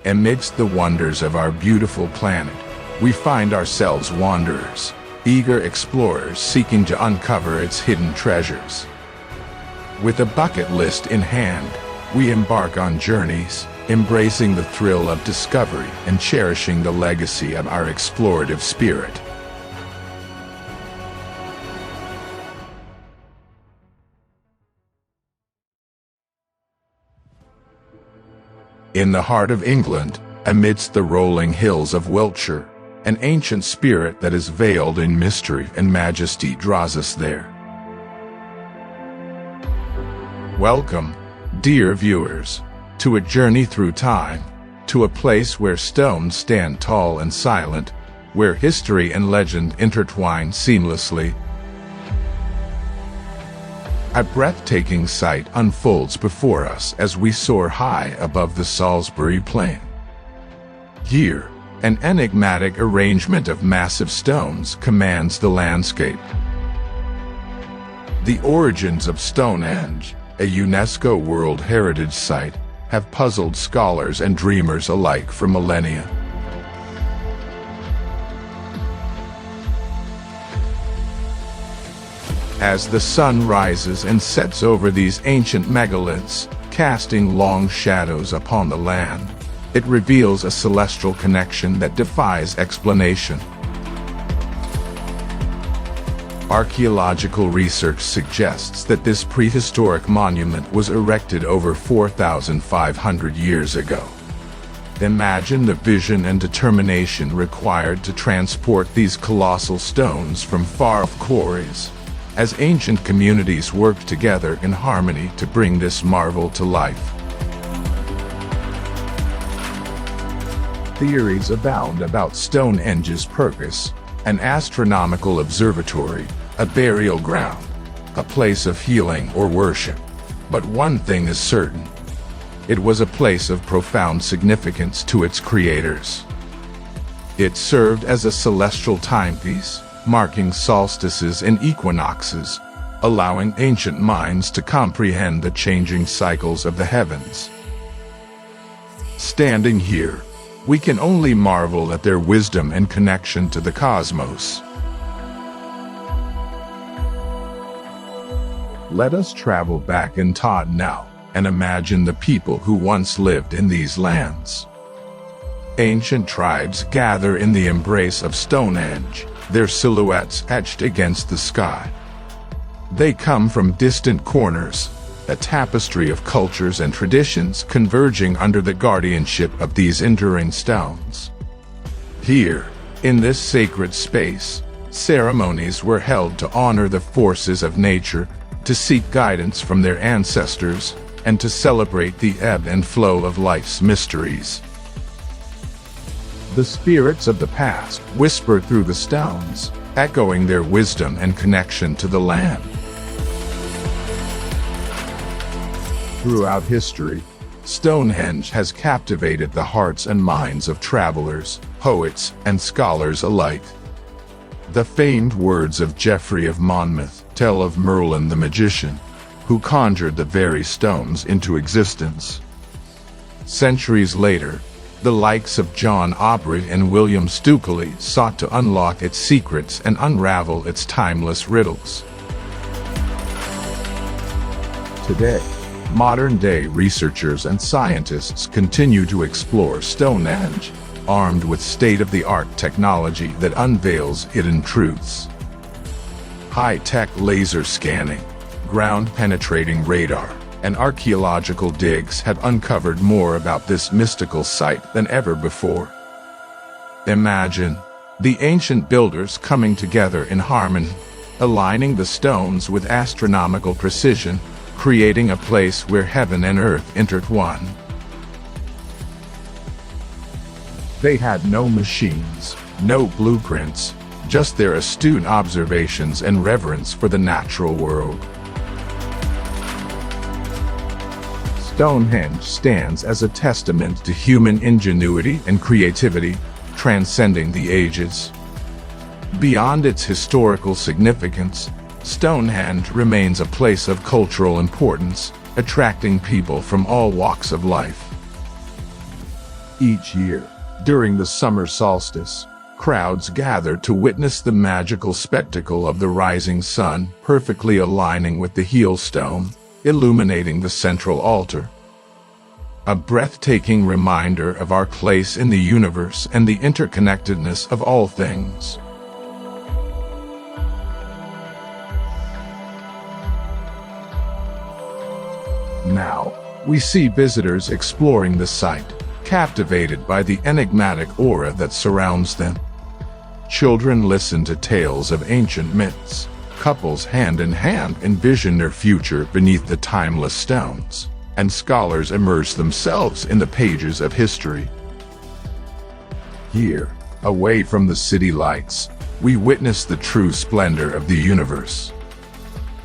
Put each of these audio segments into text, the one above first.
Amidst the wonders of our beautiful planet, we find ourselves wanderers, eager explorers seeking to uncover its hidden treasures. With a bucket list in hand, we embark on journeys, embracing the thrill of discovery and cherishing the legacy of our explorative spirit. In the heart of England, amidst the rolling hills of Wiltshire, an ancient spirit that is veiled in mystery and majesty draws us there. Welcome, dear viewers, to a journey through time, to a place where stones stand tall and silent, where history and legend intertwine seamlessly. A breathtaking sight unfolds before us as we soar high above the Salisbury Plain. Here, an enigmatic arrangement of massive stones commands the landscape. The origins of Stonehenge, a UNESCO World Heritage Site, have puzzled scholars and dreamers alike for millennia. As the sun rises and sets over these ancient megaliths, casting long shadows upon the land, it reveals a celestial connection that defies explanation. Archaeological research suggests that this prehistoric monument was erected over 4,500 years ago. Imagine the vision and determination required to transport these colossal stones from far-off quarries, as ancient communities worked together in harmony to bring this marvel to life. Theories abound about Stonehenge's purpose: an astronomical observatory, a burial ground, a place of healing or worship. But one thing is certain: it was a place of profound significance to its creators. It served as a celestial timepiece, marking solstices and equinoxes, allowing ancient minds to comprehend the changing cycles of the heavens. Standing here, we can only marvel at their wisdom and connection to the cosmos. Let us travel back in time now and imagine the people who once lived in these lands. Ancient tribes gather in the embrace of Stonehenge, their silhouettes etched against the sky. They come from distant corners, a tapestry of cultures and traditions converging under the guardianship of these enduring stones. Here, in this sacred space, ceremonies were held to honor the forces of nature, to seek guidance from their ancestors, and to celebrate the ebb and flow of life's mysteries. The spirits of the past whisper through the stones, echoing their wisdom and connection to the land. Throughout history, Stonehenge has captivated the hearts and minds of travelers, poets, and scholars alike. The famed words of Geoffrey of Monmouth tell of Merlin the magician, who conjured the very stones into existence. Centuries later, the likes of John Aubrey and William Stukeley sought to unlock its secrets and unravel its timeless riddles. Today, modern-day researchers and scientists continue to explore Stonehenge, armed with state-of-the-art technology that unveils hidden truths. High-tech laser scanning, ground-penetrating radar, and archaeological digs have uncovered more about this mystical site than ever before. Imagine the ancient builders coming together in harmony, aligning the stones with astronomical precision, creating a place where heaven and earth intertwine. They had no machines, no blueprints, just their astute observations and reverence for the natural world. Stonehenge stands as a testament to human ingenuity and creativity, transcending the ages. Beyond its historical significance, Stonehenge remains a place of cultural importance, attracting people from all walks of life. Each year, during the summer solstice, crowds gather to witness the magical spectacle of the rising sun perfectly aligning with the heel stone, illuminating the central altar. A breathtaking reminder of our place in the universe and the interconnectedness of all things. Now, we see visitors exploring the site, captivated by the enigmatic aura that surrounds them. Children listen to tales of ancient myths. Couples hand in hand envision their future beneath the timeless stones, and scholars immerse themselves in the pages of history. Here, away from the city lights, we witness the true splendor of the universe.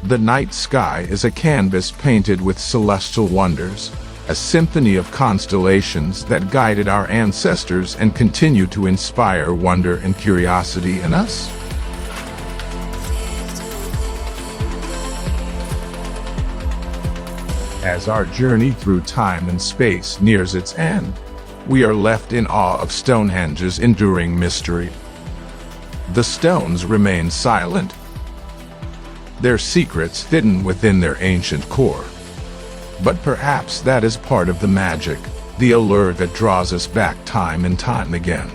The night sky is a canvas painted with celestial wonders, a symphony of constellations that guided our ancestors and continue to inspire wonder and curiosity in us. As our journey through time and space nears its end, we are left in awe of Stonehenge's enduring mystery. The stones remain silent, their secrets hidden within their ancient core. But perhaps that is part of the magic, the allure that draws us back time and time again.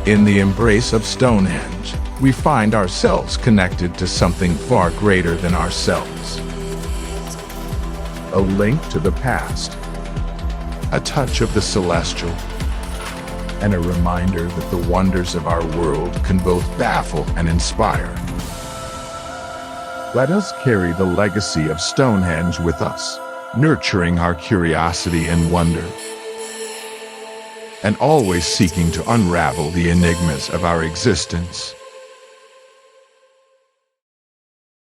In the embrace of Stonehenge, we find ourselves connected to something far greater than ourselves. A link to the past, a touch of the celestial, and a reminder that the wonders of our world can both baffle and inspire. Let us carry the legacy of Stonehenge with us, nurturing our curiosity and wonder, and always seeking to unravel the enigmas of our existence.